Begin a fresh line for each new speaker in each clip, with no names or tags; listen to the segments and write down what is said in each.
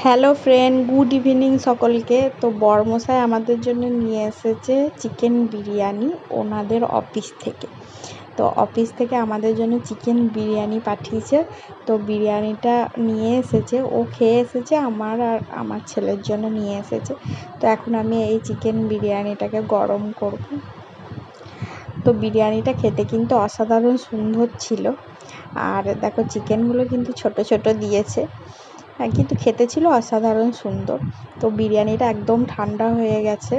Hello friend, good evening সকলকে। তো বরমশাই আমাদের জন্য নিয়ে এসেছে চিকেন বিরিয়ানি ওনাদের অফিস থেকে। তো অফিস থেকে আমাদের জন্য চিকেন বিরিয়ানি পাঠিয়েছে। তো বিরিয়ানিটা নিয়ে এসেছে, ও খেয়ে এসেছে, আমার আর আমার ছেলের জন্য নিয়ে এসেছে। তো এখন আমি এই চিকেন বিরিয়ানিটাকে গরম করব। তো বিরিয়ানিটা খেতে কিন্তু অসাধারণ সুন্দর ছিল। আর দেখো চিকেনগুলো কিন্তু ছোট ছোট দিয়েছে, কিন্তু খেতে ছিল অসাধারণ সুন্দর। তো বিরিয়ানিটা একদম ঠান্ডা হয়ে গেছে,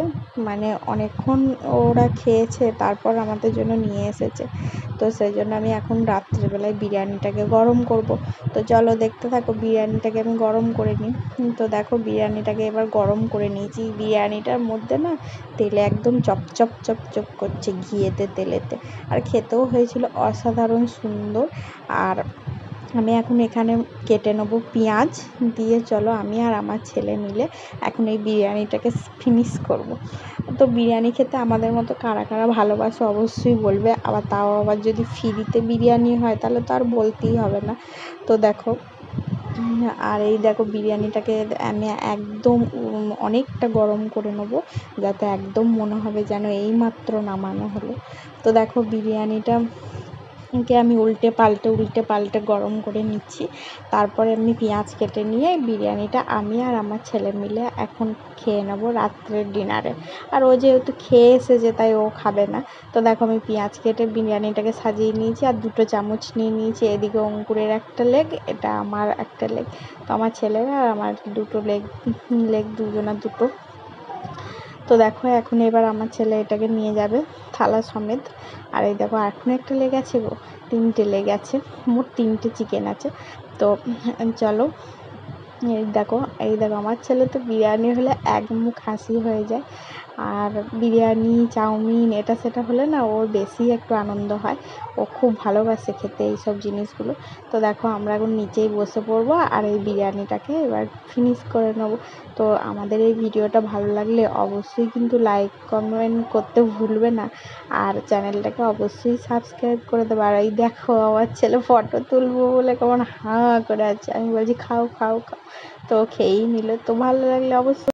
মানে অনেকক্ষণ ওরা খেয়েছে, তারপর আমাদের জন্য নিয়ে এসেছে। তো সেই জন্য আমি এখন রাত্রিবেলায় বিরিয়ানিটাকে গরম করব। তো চলো দেখতে থাকো, বিরিয়ানিটাকে আমি গরম করে নিই। তো দেখো বিরিয়ানিটাকে এবার গরম করে নিয়েছি। বিরিয়ানিটার মধ্যে না তেলে একদম চপচপ চপচপ করছে, ঘিয়েতে তেলেতে, আর খেতেও হয়েছিল অসাধারণ সুন্দর। আর আমি এখন এখানে কেটে নেবো পেঁয়াজ দিয়ে। চলো আমি আর আমার ছেলে মিলে এখন এই বিরিয়ানিটাকে ফিনিশ করব। তো বিরিয়ানি খেতে আমাদের মতো কারা কারা ভালোবাসে অবশ্যই বলবে। আবার তাও আবার যদি ফ্রিতে বিরিয়ানি হয় তাহলে তো আর বলতেই হবে না। তো দেখো, আর এই দেখো বিরিয়ানিটাকে আমি একদম অনেকটা গরম করে নেবো, যাতে একদম মনে হবে যেন এইমাত্র নামানো হলো। তো দেখো বিরিয়ানিটা আমি উল্টে পাল্টে গরম করে নিচ্ছি। তারপরে আমি পেঁয়াজ কেটে নিয়ে বিরিয়ানিটা আমি আর আমার ছেলে মিলে এখন খেয়ে নেবো রাত্রের ডিনারে। আর ও যেহেতু খেয়ে এসেছে তাই ও খাবে না। তো দেখো আমি পেঁয়াজ কেটে বিরিয়ানিটাকে সাজিয়ে নিয়েছি, আর 2টো চামচ নিয়ে নিয়েছি। এদিকে অঙ্কুরের একটা লেগ, এটা আমার একটা লেগ। তো আমার ছেলেরা আর আমার 2টো লেগ দুজনা 2টো। তো দেখো এখন এবার আমার ছেলে এটাকে নিয়ে যাবে থালা সমেত। আর এই দেখো এখন একটা লেগ আছে গো, 3টে লেগ আছে, মোট 3টে চিকেন আছে। তো চলো, এই দেখো আমার ছেলে তো বিরিয়ানি হলে এক মুখ হাসি হয়ে যায়। আর বিরিয়ানি চাউমিন এটা সেটা হলে না ওর বেশি একটু আনন্দ হয়, ও খুব ভালোবাসে খেতে এইসব জিনিসগুলো। তো দেখো আমরা এখন নিচেই বসে পড়বো আর এই বিরিয়ানিটাকে এবার ফিনিশ করে নেবো। তো আমাদের এই ভিডিওটা ভালো লাগলে অবশ্যই কিন্তু লাইক কমেন্ট করতে ভুলবে না, আর চ্যানেলটাকে অবশ্যই সাবস্ক্রাইব করে দেবো। আর এই দেখো আমার ছেলে ফটো তুলবো বলে কেমন হাঁ করে আছে, আমি বলছি খাও খাও খাও, তো খেয়েই নিল। তো ভালো লাগলে অবশ্যই